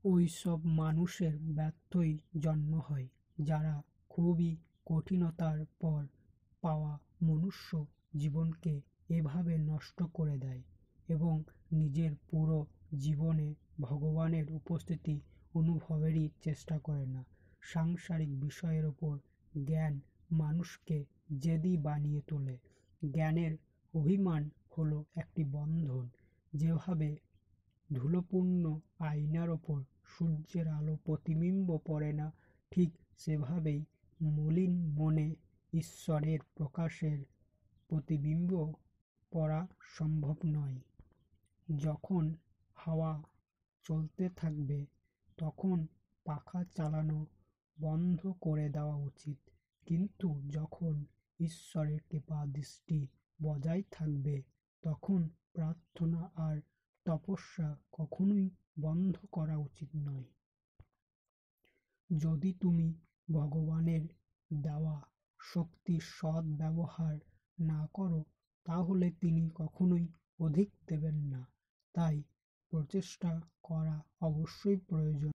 ওই সব মানুষের ব্যর্থই জন্ম হয়, যারা খুবই কঠিনতার পর পাওয়া মনুষ্য জীবনকে এভাবে নষ্ট করে দেয় এবং নিজের পুরো জীবনে ভগবানের উপস্থিতি অনুভবেরই চেষ্টা করে না। সাংসারিক বিষয়ের ওপর জ্ঞান মানুষকে জেদি বানিয়ে তোলে। জ্ঞানের অভিমান হলো একটি বন্ধন। যেভাবে ধুলোপূর্ণ আয়নার ওপর সূর্যের আলো প্রতিবিম্ব পড়ে না, ঠিক সেভাবেই মলিন মনে ঈশ্বরের প্রকাশের প্রতিবিম্ব পড়া সম্ভব নয়। যখন হাওয়া চলতে থাকবে তখন পাখা চালানো বন্ধ করে দেওয়া উচিত, কিন্তু যখন ঈশ্বরের কৃপা দৃষ্টি বজায় থাকবে তখন প্রার্থনা আর তপস্যা কখনোই বন্ধ করা উচিত নয়। যদি তুমি ভগবানের দেওয়া শক্তির সৎ ব্যবহার না করো, তাহলে তিনি কখনোই অধিক দেবেন না। তাই প্রচেষ্টা করা অবশ্যই প্রয়োজন।